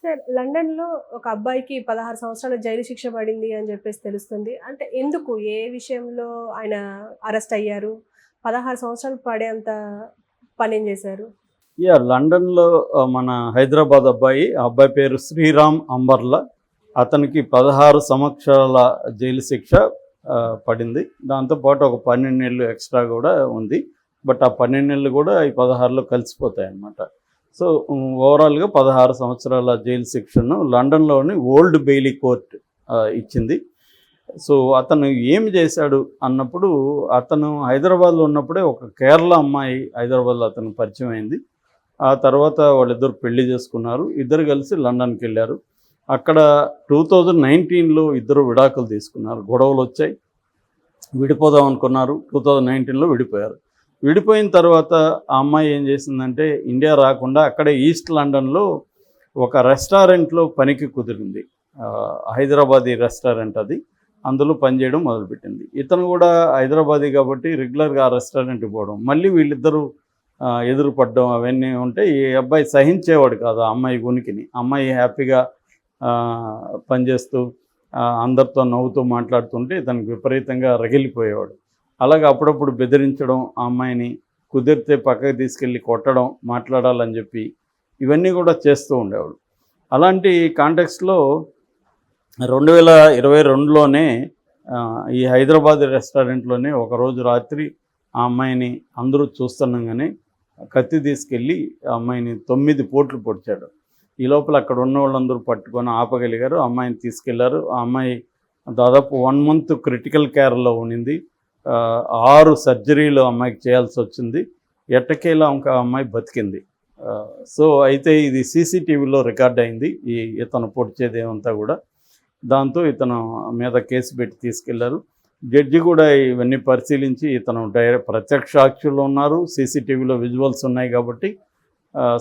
Sir లండన్‌లో ఒక అబ్బాయికి 16 సంవత్సరాల జైలు శిక్ష పడింది అని చెప్పేసి తెలుస్తుంది. అంటే ఎందుకు? ఏ విషయంలో ఆయన అరెస్ట్ అయ్యారు? 16 సంవత్సరాలు పడేంత పనేం చేశారు? లండన్‌లో మన హైదరాబాద్ అబ్బాయి. ఆ అబ్బాయి పేరు శ్రీరామ్ అంబర్ల. అతనికి 16 సంవత్సరాల జైలు శిక్ష పడింది. దాంతో పాటు ఒక 12 నెలలు ఎక్స్ట్రా కూడా ఉంది. బట్ ఆ 12 నెలలు కూడా ఈ 16లో కలిసిపోతాయన్నమాట. సో ఓవరాల్‌గా 16 సంవత్సరాల జైలు శిక్షను లండన్‌లోని ఓల్డ్ బెయిలీ కోర్ట్ ఇచ్చింది. సో అతను ఏమి చేశాడు అన్నప్పుడు, అతను హైదరాబాద్లో ఉన్నప్పుడే ఒక కేరళ అమ్మాయి హైదరాబాద్లో అతనికి పరిచయం అయింది. ఆ తర్వాత వాళ్ళిద్దరు పెళ్లి చేసుకున్నారు. ఇద్దరు కలిసి లండన్కి వెళ్ళారు. అక్కడ 2019లో ఇద్దరు విడాకులు తీసుకున్నారు. గొడవలు వచ్చాయి, విడిపోదాం అనుకున్నారు. 2019లో విడిపోయారు. విడిపోయిన తర్వాత ఆ అమ్మాయి ఏం చేసిందంటే, ఇండియా రాకుండా అక్కడే ఈస్ట్ లండన్లో ఒక రెస్టారెంట్లో పనికి కుదిరింది. హైదరాబాదీ రెస్టారెంట్ అది. అందులో పనిచేయడం మొదలుపెట్టింది. ఇతను కూడా హైదరాబాదీ కాబట్టి రెగ్యులర్గా ఆ రెస్టారెంట్కి పోవడం, మళ్ళీ వీళ్ళిద్దరూ ఎదురుపడడం అవన్నీ ఉంటే ఈ అబ్బాయి సహించేవాడు కాదు ఆ అమ్మాయి ఉనికిని. అమ్మాయి హ్యాపీగా పనిచేస్తూ అందరితో నవ్వుతూ మాట్లాడుతుంటే ఇతనికి విపరీతంగా రగిలిపోయేవాడు. అలాగే అప్పుడప్పుడు బెదిరించడం, ఆ అమ్మాయిని కుదిరితే పక్కకి తీసుకెళ్ళి కొట్టడం, మాట్లాడాలని చెప్పి ఇవన్నీ కూడా చేస్తూ ఉండేవాడు. అలాంటి కాంటెక్స్ట్లో 2022లోనే ఈ హైదరాబాద్ రెస్టారెంట్లోనే ఒకరోజు రాత్రి ఆ అమ్మాయిని అందరూ చూస్తుండగానే కత్తి తీసుకెళ్ళి ఆ అమ్మాయిని 9 పోట్లు పొడిచాడు. ఈ లోపల అక్కడ ఉన్న వాళ్ళందరూ పట్టుకొని ఆపగలిగారు. ఆ అమ్మాయిని తీసుకెళ్లారు. ఆ అమ్మాయి దాదాపు 1 మంత్ క్రిటికల్ కేర్లో ఉండింది. 6 సర్జరీలు అమ్మాయికి చేయాల్సి వచ్చింది. ఎట్టకేలా ఇంకా అమ్మాయి బతికింది. సో అయితే ఇది సీసీటీవీలో రికార్డ్ అయింది, ఇతను పొడిచేదేమంతా కూడా. దాంతో ఇతను మీద కేసు పెట్టి తీసుకెళ్లారు. జడ్జి కూడా ఇవన్నీ పరిశీలించి ఇతను ప్రత్యక్ష సాక్షులు ఉన్నారు, సీసీటీవీలో విజువల్స్ ఉన్నాయి కాబట్టి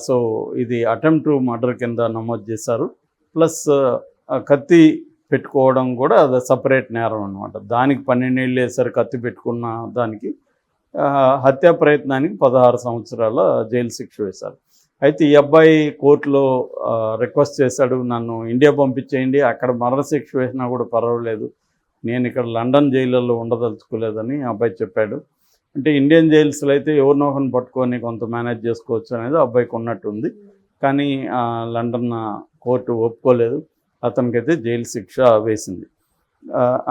సో ఇది అటెంప్ట్ టు మర్డర్ కింద నమోదు చేశారు. ప్లస్ కత్తి పెట్టుకోవడం కూడా అది సపరేట్ నేరం అనమాట. దానికి 12 ఏళ్ళు వేసారు. కత్తి పెట్టుకున్న దానికి హత్యా ప్రయత్నానికి 16 సంవత్సరాల జైలు శిక్ష వేశారు. అయితే ఈ అబ్బాయి కోర్టులో రిక్వెస్ట్ చేశాడు, నన్ను ఇండియా పంపించేయండి, అక్కడ మరణశిక్ష వేసినా కూడా పర్వాలేదు, నేను ఇక్కడ లండన్ జైళ్ళల్లో ఉండదలుచుకోలేదని అబ్బాయి చెప్పాడు. అంటే ఇండియన్ జైల్స్లో అయితే ఎవరినో ఒకరిని పట్టుకొని కొంత మేనేజ్ చేసుకోవచ్చు అనేది అబ్బాయికి ఉన్నట్టుంది. కానీ లండన్ కోర్టు ఒప్పుకోలేదు. అతనికైతే జైలు శిక్ష వేసింది.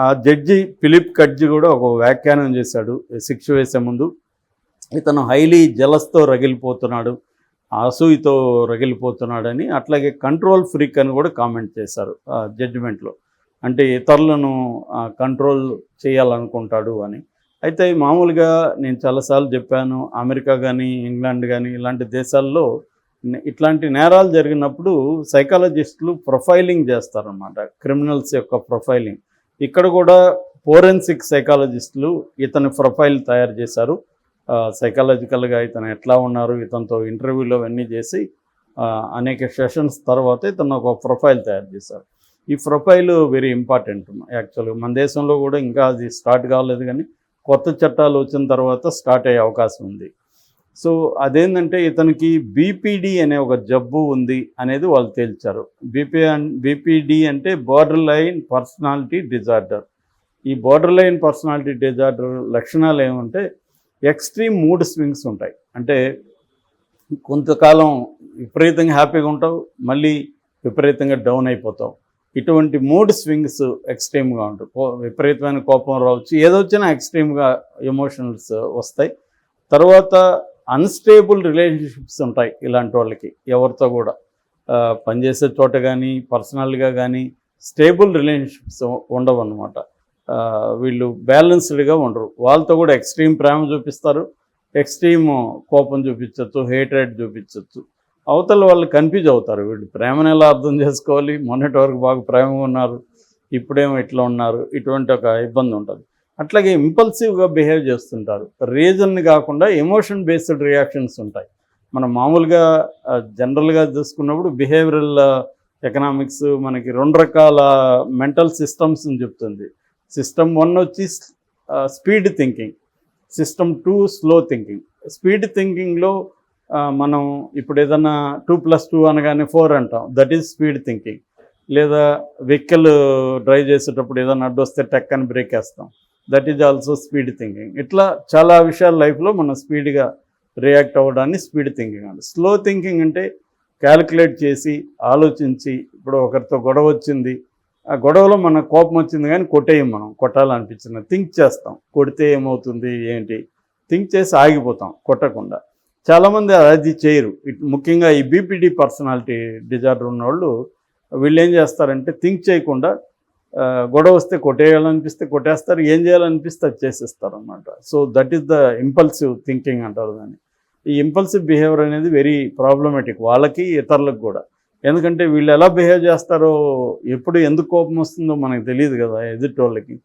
ఆ జడ్జి ఫిలిప్ కడ్జి కూడా ఒక వ్యాఖ్యానం చేశాడు శిక్ష వేసే ముందు. ఇతను హైలీ జలస్తో రగిలిపోతున్నాడు, అసూయతో రగిలిపోతున్నాడని, అట్లాగే కంట్రోల్ ఫ్రీక్ అని కూడా కామెంట్ చేశారు జడ్జిమెంట్లో. అంటే ఇతరులను కంట్రోల్ చేయాలనుకుంటాడు అని. అయితే మామూలుగా నేను చాలాసార్లు చెప్పాను, అమెరికా కానీ ఇంగ్లాండ్ కానీ ఇలాంటి దేశాల్లో ఇట్లాంటి నేరాలు జరిగినప్పుడు సైకాలజిస్టులు ప్రొఫైలింగ్ చేస్తారన్నమాట, క్రిమినల్స్ యొక్క ప్రొఫైలింగ్. ఇక్కడ కూడా ఫోరెన్సిక్ సైకాలజిస్టులు ఇతని ప్రొఫైల్ తయారు చేశారు. సైకాలజికల్గా ఇతను ఎట్లా ఉన్నారు, ఇతనితో ఇంటర్వ్యూలో అవన్నీ చేసి అనేక సెషన్స్ తర్వాత ఇతను ఒక ప్రొఫైల్ తయారు చేశారు. ఈ ప్రొఫైల్ వెరీ ఇంపార్టెంట్. యాక్చువల్గా మన దేశంలో కూడా ఇంకా అది స్టార్ట్ కాలేదు, కానీ కొత్త చట్టాలు వచ్చిన తర్వాత స్టార్ట్ అయ్యే అవకాశం ఉంది. సో అదేంటంటే ఇతనికి బీపీడీ అనే ఒక జబ్బు ఉంది అనేది వాళ్ళు తేల్చారు. బీపీడీ అంటే బోర్డర్ లైన్ పర్సనాలిటీ డిజార్డర్. ఈ బోర్డర్ లైన్ పర్సనాలిటీ డిజార్డర్ లక్షణాలు ఏమంటే ఎక్స్ట్రీమ్ మూడ్ స్వింగ్స్ ఉంటాయి. అంటే కొంతకాలం విపరీతంగా హ్యాపీగా ఉంటావు, మళ్ళీ విపరీతంగా డౌన్ అయిపోతావు. ఇటువంటి మూడ్ స్వింగ్స్ ఎక్స్ట్రీమ్గా ఉంటాయి. విపరీతమైన కోపం రావచ్చు, ఏదొచ్చినా ఎక్స్ట్రీమ్గా ఎమోషనల్స్ వస్తాయి. తర్వాత అన్స్టేబుల్ రిలేషన్షిప్స్ ఉంటాయి ఇలాంటి వాళ్ళకి. ఎవరితో కూడా పనిచేసే చోట కానీ పర్సనల్గా కానీ స్టేబుల్ రిలేషన్షిప్స్ ఉండవు అన్నమాట. వీళ్ళు బ్యాలెన్స్డ్గా ఉండరు. వాళ్ళతో కూడా ఎక్స్ట్రీమ్ ప్రేమ చూపిస్తారు, ఎక్స్ట్రీమ్ కోపం చూపించవచ్చు, హేట్రేట్ చూపించవచ్చు. అవతల వాళ్ళు కన్ఫ్యూజ్ అవుతారు, వీళ్ళు ప్రేమను ఎలా అర్థం చేసుకోవాలి, మొన్నటి వరకు బాగా ప్రేమగా ఉన్నారు, ఇప్పుడేమో ఇట్లా ఉన్నారు, ఇటువంటి ఒక ఇబ్బంది ఉంటుంది. అట్లాగే ఇంపల్సివ్గా బిహేవ్ చేస్తుంటారు. రీజన్ కాకుండా ఎమోషన్ బేస్డ్ రియాక్షన్స్ ఉంటాయి. మనం మామూలుగా జనరల్గా చూసుకున్నప్పుడు బిహేవియరల్ ఎకనామిక్స్ మనకి 2 రకాల మెంటల్ సిస్టమ్స్ని చెప్తుంది. సిస్టమ్ 1 వచ్చి speed thinking, system 2 slow thinking. Speed థింకింగ్లో మనం ఇప్పుడు ఏదన్నా 2+2 అనగానే 4 అంటాం, దట్ ఈజ్ స్పీడ్ థింకింగ్. లేదా వెహికల్ డ్రైవ్ చేసేటప్పుడు ఏదైనా అడ్డొస్తే టెక్ అని బ్రేక్ వేస్తాం, that is also speed thinking. ఇట్లా చాలా విషయాలు లైఫ్లో మనం స్పీడ్గా రియాక్ట్ అవ్వడాన్ని స్పీడ్ థింకింగ్ అంటే. స్లో థింకింగ్ అంటే క్యాలిక్యులేట్ చేసి ఆలోచించి, ఇప్పుడు ఒకరితో గొడవ వచ్చింది, ఆ గొడవలో మనకు కోపం వచ్చింది కానీ కొట్టేయం, మనం కొట్టాలనిపించింది థింక్ చేస్తాం, కొడితే ఏమవుతుంది ఏంటి థింక్ చేసి ఆగిపోతాం కొట్టకుండా. చాలామంది అది చేయరు. ముఖ్యంగా ఈ బీపీడీ పర్సనాలిటీ డిజార్డర్ ఉన్నవాళ్ళు వీళ్ళు ఏం చేస్తారంటే థింక్ చేయకుండా గొడవ వస్తే కొట్టేయాలనిపిస్తే కొట్టేస్తారు, ఏం చేయాలనిపిస్తే అది చేసేస్తారు అన్నమాట. So that is the impulsive thinking అంటారు దాన్ని. ఈ ఇంపల్సివ్ బిహేవియర్ అనేది వెరీ ప్రాబ్లమేటిక్ వాళ్ళకి, ఇతరులకు కూడా. ఎందుకంటే వీళ్ళు ఎలా బిహేవ్ చేస్తారో, ఎప్పుడు ఎందుకు కోపం వస్తుందో మనకు తెలియదు కదా ఎదుటోళ్ళకి.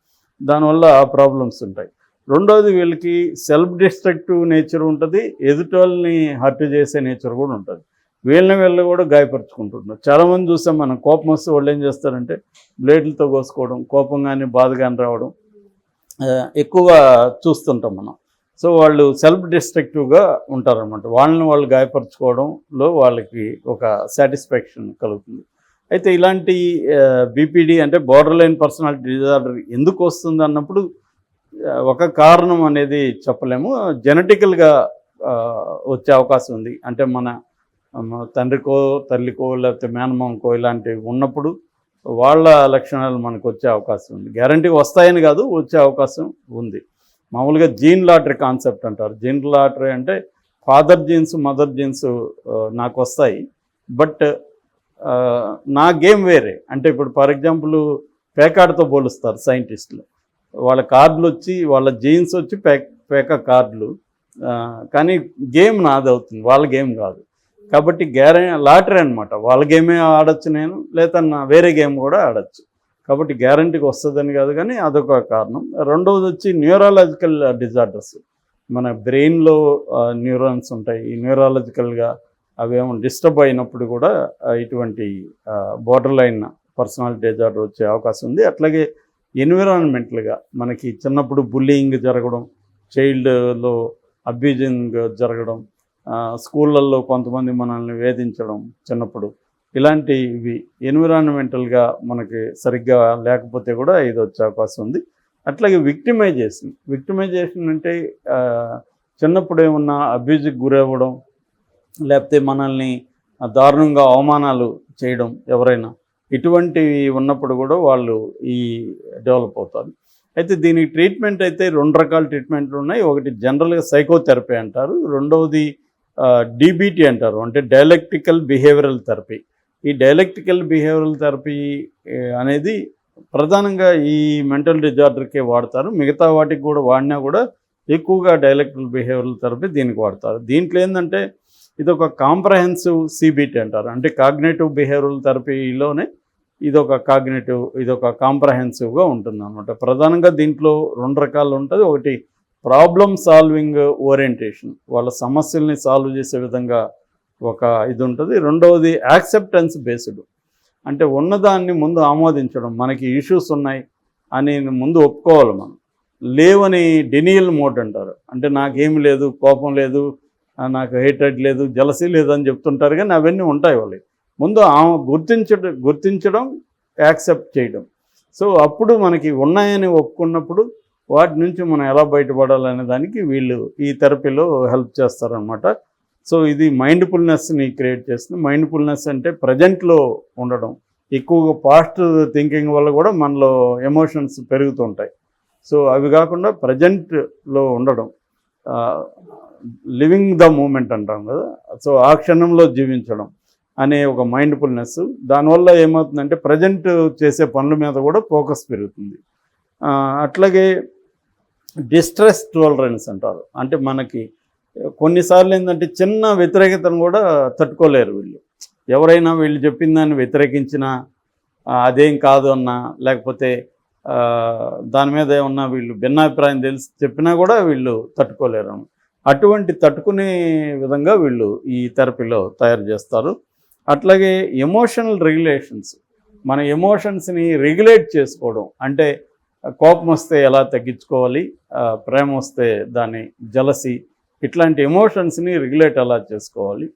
దానివల్ల ప్రాబ్లమ్స్ ఉంటాయి. రెండోది, వీళ్ళకి సెల్ఫ్ డిస్ట్రక్టివ్ నేచర్ ఉంటుంది, ఎదుటోళ్ళని హర్ట్ చేసే నేచర్ కూడా ఉంటుంది. వీళ్ళని కూడా గాయపరుచుకుంటున్నారు. చాలామంది చూసాం మనం, కోపం వస్తే వాళ్ళు ఏం చేస్తారంటే బ్లేడ్లతో కోసుకోవడం, కోపం కానీ బాధ కానీ రావడం ఎక్కువగా చూస్తుంటాం మనం. సో వాళ్ళు సెల్ఫ్ డిస్ట్రక్టివ్గా ఉంటారనమాట. వాళ్ళని వాళ్ళు గాయపరచుకోవడంలో వాళ్ళకి ఒక సాటిస్ఫాక్షన్ కలుగుతుంది. అయితే ఇలాంటి బీపీడీ అంటే బోర్డర్ లైన్ పర్సనాలిటీ డిజార్డర్ ఎందుకు వస్తుంది అన్నప్పుడు ఒక కారణం అనేది చెప్పలేము. జెనెటికల్గా వచ్చే అవకాశం ఉంది. అంటే మన తండ్రికో తల్లికో లేకపోతే మేనమామకో ఇలాంటివి ఉన్నప్పుడు వాళ్ళ లక్షణాలు మనకు వచ్చే అవకాశం ఉంది. గ్యారంటీగా వస్తాయని కాదు, వచ్చే అవకాశం ఉంది. మామూలుగా జీన్ లాటరీ కాన్సెప్ట్ అంటారు. జీన్ లాటరీ అంటే ఫాదర్ జీన్స్ మదర్ జీన్స్ నాకు వస్తాయి, బట్ నా గేమ్ వేరే. అంటే ఇప్పుడు ఫర్ ఎగ్జాంపుల్ పేకాడతో పోలుస్తారు సైంటిస్టులు. వాళ్ళ కార్డులు వచ్చి, వాళ్ళ జీన్స్ వచ్చి పేక కార్డులు, కానీ గేమ్ నాది అవుతుంది, వాళ్ళ గేమ్ కాదు. కాబట్టి లాటరీ అనమాట. వాళ్ళ గేమే ఆడచ్చు నేను, లేదా వేరే గేమ్ కూడా ఆడచ్చు. కాబట్టి గ్యారంటీకి వస్తుందని కాదు, కానీ అదొక కారణం. రెండవది వచ్చి న్యూరాలజికల్ డిజార్డర్స్. మన బ్రెయిన్లో న్యూరాన్స్ ఉంటాయి. ఈ న్యూరాలజికల్గా అవేమో డిస్టర్బ్ అయినప్పుడు కూడా ఇటువంటి బోర్డర్ లైన్ పర్సనాలిటీ డిజార్డర్ వచ్చే అవకాశం ఉంది. అట్లాగే ఎన్విరాన్మెంటల్గా మనకి చిన్నప్పుడు బుల్లింగ్ జరగడం, చైల్డ్లో అబ్యూజింగ్ జరగడం, స్కూళ్ళల్లో కొంతమంది మనల్ని వేధించడం చిన్నప్పుడు, ఇలాంటివి ఎన్విరాన్మెంటల్గా మనకి సరిగ్గా లేకపోతే కూడా ఇది వచ్చే అవకాశం ఉంది. అట్లాగే విక్టిమైజేషన్ అంటే చిన్నప్పుడు ఏమన్నా అబ్యూజ్కి గురవ్వడం, లేకపోతే మనల్ని దారుణంగా అవమానాలు చేయడం ఎవరైనా, ఇటువంటివి ఉన్నప్పుడు కూడా వాళ్ళు ఈ డెవలప్ అవుతారు. అయితే దీనికి ట్రీట్మెంట్ అయితే 2 రకాల ట్రీట్మెంట్లు ఉన్నాయి. ఒకటి జనరల్గా సైకోథెరపీ అంటారు, రెండవది డీబీటీ అంటారు, అంటే డైలెక్టికల్ బిహేవియరల్ థెరపీ. ఈ డైలెక్టికల్ బిహేవియరల్ థెరపీ అనేది ప్రధానంగా ఈ మెంటల్ డిజార్డర్కే వాడతారు. మిగతా వాటికి కూడా వాడినా కూడా ఎక్కువగా డైలెక్టికల్ బిహేవియరల్ థెరపీ దీనికి వాడతారు. దీంట్లో ఏంటంటే ఇది ఒక కాంప్రహెన్సివ్ సిబిటి అంటారు. అంటే కాగ్నేటివ్ బిహేవియరల్ థెరపీలోనే ఇదొక కాంప్రహెన్సివ్గా ఉంటుంది అన్నమాట. ప్రధానంగా దీంట్లో 2 రకాలు ఉంటుంది. ఒకటి ప్రాబ్లమ్ సాల్వింగ్ ఓరియంటేషన్, వాళ్ళ సమస్యల్ని సాల్వ్ చేసే విధంగా ఒక ఇది ఉంటుంది. రెండవది యాక్సెప్టెన్స్ బేస్డ్, అంటే ఉన్నదాన్ని ముందు ఆమోదించడం. మనకి ఇష్యూస్ ఉన్నాయి అని ముందు ఒప్పుకోవాలి మనం. లేవని డెనియల్ మోడ్ అంటారు. అంటే నాకేమి లేదు, కోపం లేదు, నాకు హేట్రెడ్ లేదు, జలసీ లేదు అని చెప్తుంటారు, కానీ అవన్నీ ఉంటాయి వాళ్ళకి. ముందు గుర్తించడం, యాక్సెప్ట్ చేయడం. సో అప్పుడు మనకి ఉన్నాయని ఒప్పుకున్నప్పుడు వాటి నుంచి మనం ఎలా బయటపడాలనే దానికి వీళ్ళు ఈ థెరపీలో హెల్ప్ చేస్తారనమాట. సో ఇది మైండ్ఫుల్నెస్ని క్రియేట్ చేస్తుంది. మైండ్ఫుల్నెస్ అంటే ప్రజెంట్లో ఉండడం. ఎక్కువగా పాస్ట్ థింకింగ్ వల్ల కూడా మనలో ఎమోషన్స్ పెరుగుతుంటాయి. సో అవి కాకుండా ప్రజెంట్లో ఉండడం, లివింగ్ ద మూమెంట్ అంటాం కదా. సో ఆ క్షణంలో జీవించడం అనే ఒక మైండ్ఫుల్నెస్. దానివల్ల ఏమవుతుందంటే ప్రజెంట్ చేసే పనుల మీద కూడా ఫోకస్ పెరుగుతుంది. అట్లాగే డిస్ట్రెస్ టాలరెన్స్ అంటారు. అంటే మనకి కొన్నిసార్లు ఏంటంటే చిన్న వ్యతిరేకతను కూడా తట్టుకోలేరు వీళ్ళు. ఎవరైనా వీళ్ళు చెప్పిన దాన్ని వ్యతిరేకించినా, అదేం కాదు అన్నా, లేకపోతే దాని మీద ఏమన్నా వీళ్ళు భిన్నాభిప్రాయం తెలిసి చెప్పినా కూడా వీళ్ళు తట్టుకోలేరు. అటువంటి తట్టుకునే విధంగా వీళ్ళు ఈ థెరపీలో తయారు చేస్తారు. అట్లాగే ఎమోషనల్ రెగ్యులేషన్స్, మన ఎమోషన్స్ని రెగ్యులేట్ చేసుకోవడం. అంటే కోపం వస్తే ఎలా తగ్గించుకోవాలి, ప్రేమ వస్తే దాన్ని జలసి, ఇట్లాంటి ఎమోషన్స్ని రెగ్యులేట్ ఎలా చేసుకోవాలి,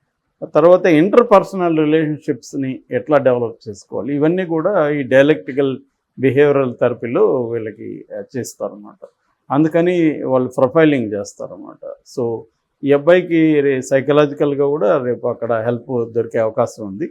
తర్వాత ఇంటర్పర్సనల్ రిలేషన్షిప్స్ని ఎట్లా డెవలప్ చేసుకోవాలి, ఇవన్నీ కూడా ఈ డైలెక్టికల్ బిహేవియరల్ థెరపీలో వీళ్ళకి చేస్తారన్నమాట. అందుకని వాళ్ళు ప్రొఫైలింగ్ చేస్తారన్నమాట. సో ఈ అబ్బాయికి సైకలాజికల్గా కూడా రేపు అక్కడ హెల్ప్ దొరికే అవకాశం ఉంది.